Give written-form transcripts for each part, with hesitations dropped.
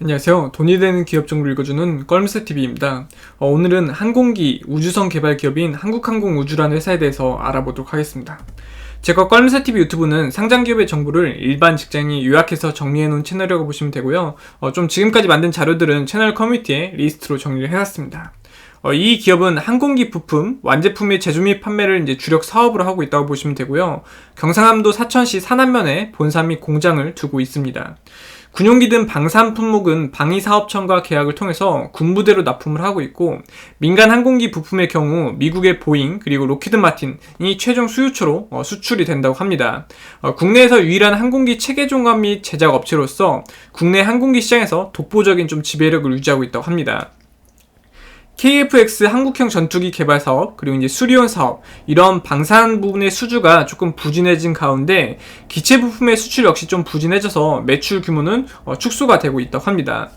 안녕하세요. 돈이 되는 기업 정보를 읽어주는 껄무새TV입니다. 오늘은 항공기 우주선 개발 기업인 한국항공우주라는 회사에 대해서 알아보도록 하겠습니다. 제가 껄무새TV 유튜브는 상장기업의 정보를 일반 직장인이 요약해서 정리해놓은 채널이라고 보시면 되고요. 좀 지금까지 만든 자료들은 채널 커뮤니티에 리스트로 정리를 해놨습니다. 이 기업은 항공기 부품, 완제품의 제조 및 판매를 이제 주력 사업으로 하고 있다고 보시면 되고요. 경상남도 사천시 산안면에 본사 및 공장을 두고 있습니다. 군용기 등 방산 품목은 방위사업청과 계약을 통해서 군부대로 납품을 하고 있고, 민간 항공기 부품의 경우 미국의 보잉 그리고 로키드 마틴이 최종 수요처로 수출이 된다고 합니다. 국내에서 유일한 항공기 체계 종합 및 제작 업체로서 국내 항공기 시장에서 독보적인 좀 지배력을 유지하고 있다고 합니다. KF-X 한국형 전투기 개발 사업, 그리고 이제 수리온 사업, 이런 방산 부분의 수주가 조금 부진해진 가운데 기체 부품의 수출 역시 좀 부진해져서 매출 규모는 축소가 되고 있다고 합니다.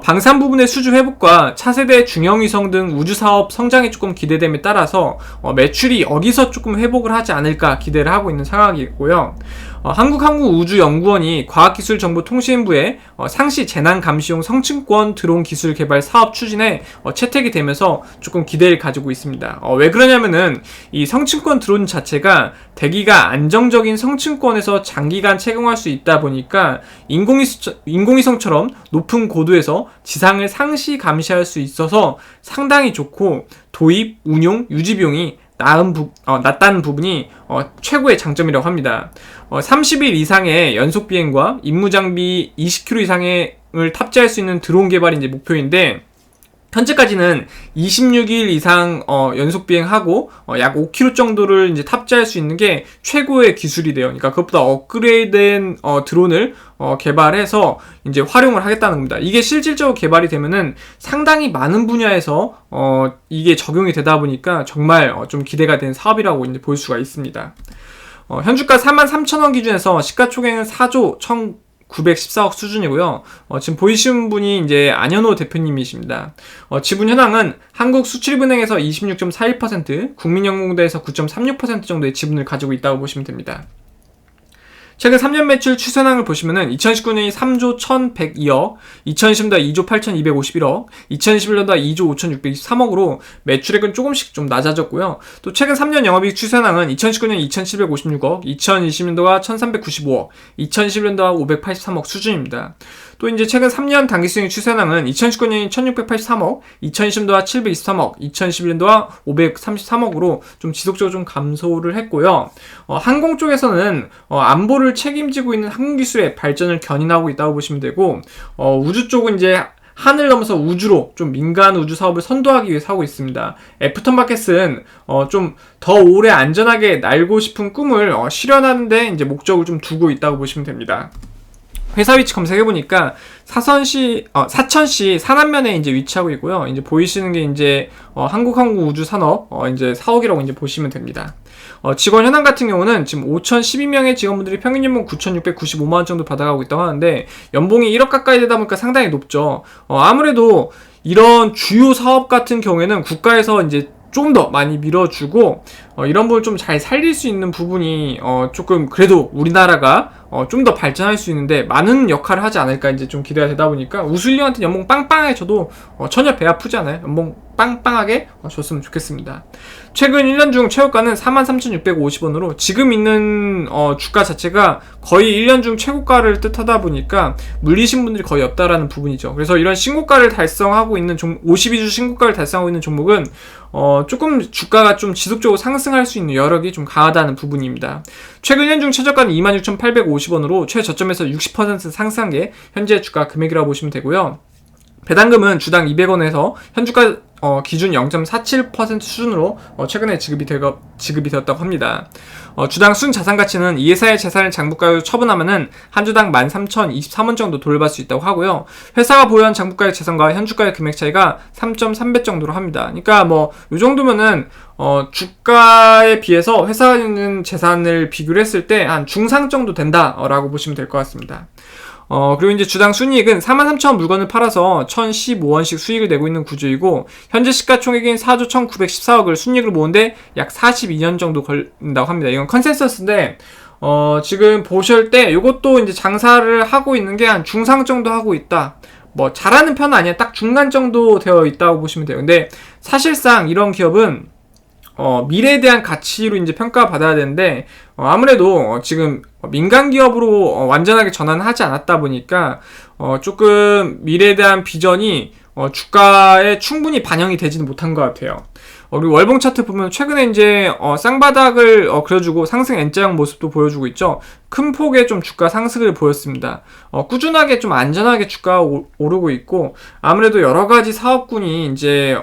방산 부분의 수주 회복과 차세대 중형위성 등 우주 사업 성장이 조금 기대됨에 따라서 매출이 여기서 조금 회복을 하지 않을까 기대를 하고 있는 상황이고요. 한국항공우주연구원이 과학기술정보통신부에 상시 재난감시용 성층권 드론 기술 개발 사업 추진에 채택이 되면서 조금 기대를 가지고 있습니다. 왜 그러냐면은 이 성층권 드론 자체가 대기가 안정적인 성층권에서 장기간 채공할 수 있다 보니까 인공위성처럼 높은 고도에서 지상을 상시 감시할 수 있어서 상당히 좋고, 도입, 운용, 유지 비용이 낮다는 부분이 최고의 장점이라고 합니다. 30일 이상의 연속 비행과 임무 장비 20kg 이상을 탑재할 수 있는 드론 개발이 이제 목표인데, 현재까지는 26일 이상 연속 비행하고 약 5kg 정도를 이제 탑재할 수 있는 게 최고의 기술이래요. 그러니까 그것보다 업그레이드된 드론을 개발해서 이제 활용을 하겠다는 겁니다. 이게 실질적으로 개발이 되면은 상당히 많은 분야에서 이게 적용이 되다 보니까 정말 좀 기대가 되는 사업이라고 이제 볼 수가 있습니다. 현주가 43,000원 기준에서 시가총액은 4조 1,914억 수준이고요. 지금 보이시는 분이 이제 안현호 대표님이십니다. 지분 현황은 한국수출입은행에서 26.41%, 국민연금공단에서 9.36% 정도의 지분을 가지고 있다고 보시면 됩니다. 최근 3년 매출 추세상을 보시면은 2019년이 3조 1,102억, 2020년도 2조 8,251억, 2021년도 2조 5,623억으로 매출액은 조금씩 좀 낮아졌고요. 또 최근 3년 영업이익 추세상은 2019년 2,756억, 2020년도가 1,395억, 2021년도가 583억 수준입니다. 또 이제 최근 3년 당기수익 추세상은 2019년이 1,683억, 2020년도가 723억, 2021년도가 533억으로 좀 지속적으로 좀 감소를 했고요. 항공 쪽에서는 안보를 책임지고 있는 항공기술의 발전을 견인하고 있다고 보시면 되고, 우주 쪽은 이제 하늘 넘어서 우주로 좀 민간 우주 사업을 선도하기 위해서 하고 있습니다. 애프터마켓은 좀 더 오래 안전하게 날고 싶은 꿈을 실현하는데 이제 목적을 좀 두고 있다고 보시면 됩니다. 회사 위치 검색해보니까 사천시 산안면에 이제 위치하고 있고요. 이제 보이시는 게 이제 한국항공우주산업 이제 사옥이라고 이제 보시면 됩니다. 직원 현황 같은 경우는 지금 5,012명의 직원분들이 평균 연봉 9,695만원 정도 받아가고 있다고 하는데, 연봉이 1억 가까이 되다 보니까 상당히 높죠. 아무래도 이런 주요 사업 같은 경우에는 국가에서 이제 좀 더 많이 밀어주고, 이런 부분을 좀 잘 살릴 수 있는 부분이 조금 그래도 우리나라가 좀 더 발전할 수 있는데 많은 역할을 하지 않을까 이제 좀 기대가 되다 보니까, 우수인형한테 연봉 빵빵하게 줘도 전혀 배 아프지 않아요. 연봉 빵빵하게 줬으면 좋겠습니다. 최근 1년 중 최고가는 43,650원으로 지금 있는 주가 자체가 거의 1년 중 최고가를 뜻하다 보니까 물리신 분들이 거의 없다라는 부분이죠. 그래서 이런 신고가를 달성하고 있는 52주 신고가를 달성하고 있는 종목은 조금 주가가 좀 지속적으로 상승할 수 있는 여력이 좀 강하다는 부분입니다. 최근 1년 중 최저가는 26,850원으로 최저점에서 60% 상승한 게 현재 주가 금액이라고 보시면 되고요. 배당금은 주당 200원에서 현주가 기준 0.47% 수준으로 최근에 지급이 되었다고 합니다. 주당 순자산가치는 이 회사의 재산을 장부가로 처분하면은 한 주당 13,023원 정도 돌려받을 수 있다고 하고요. 회사가 보유한 장부가의 재산과 현주가의 금액 차이가 3.3배 정도로 합니다. 그러니까 뭐 이 정도면은 주가에 비해서 회사가 있는 재산을 비교를 했을 때 한 중상 정도 된다라고 보시면 될 것 같습니다. 그리고 이제 주당 순이익은 43,000원 물건을 팔아서 1,015원씩 수익을 내고 있는 구조이고, 현재 시가총액인 4조 1,914억을 순이익으로 모으는데 약 42년 정도 걸린다고 합니다. 이건 컨센서스인데, 지금 보실 때 이것도 이제 장사를 하고 있는 게 한 중상 정도 하고 있다. 뭐 잘하는 편은 아니야. 딱 중간 정도 되어 있다고 보시면 돼요. 근데 사실상 이런 기업은 미래에 대한 가치로 이제 평가받아야 되는데, 아무래도 지금 민간 기업으로 완전하게 전환하지 않았다 보니까, 조금 미래에 대한 비전이 주가에 충분히 반영이 되지는 못한 것 같아요. 그리고 월봉 차트 보면 최근에 이제 쌍바닥을 그려주고 상승 N자형 모습도 보여주고 있죠. 큰 폭의 좀 주가 상승을 보였습니다. 꾸준하게 좀 안전하게 주가가 오르고 있고, 아무래도 여러 가지 사업군이 이제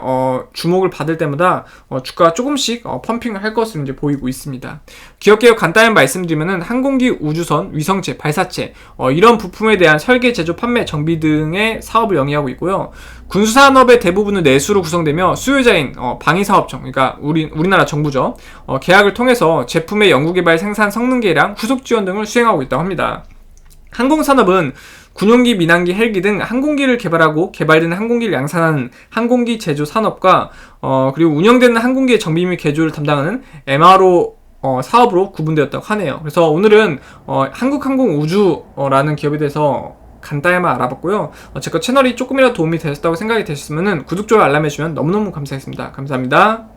주목을 받을 때마다 주가가 조금씩 펌핑을 할 것으로 이제 보이고 있습니다. 기업 개요 간단히 말씀드리면은 항공기, 우주선, 위성체, 발사체 이런 부품에 대한 설계, 제조, 판매, 정비 등의 사업을 영위하고 있고요. 군수산업의 대부분은 내수로 구성되며 수요자인 방위사업청, 그러니까 우리나라 정부죠. 계약을 통해서 제품의 연구개발, 생산, 성능 개량, 후속 지원 등을 수행하고 있다고 합니다. 항공산업은 군용기, 민항기, 헬기 등 항공기를 개발하고 개발되는 항공기를 양산하는 항공기 제조 산업과 그리고 운영되는 항공기의 정비 및 개조를 담당하는 MRO 사업으로 구분되었다고 하네요. 그래서 오늘은 한국항공우주라는 기업에 대해서 간단히만 알아봤고요. 제거 채널이 조금이라도 도움이 되셨다고 생각이 되셨으면 구독, 좋아요, 알람 해주시면 너무너무 감사하겠습니다. 감사합니다.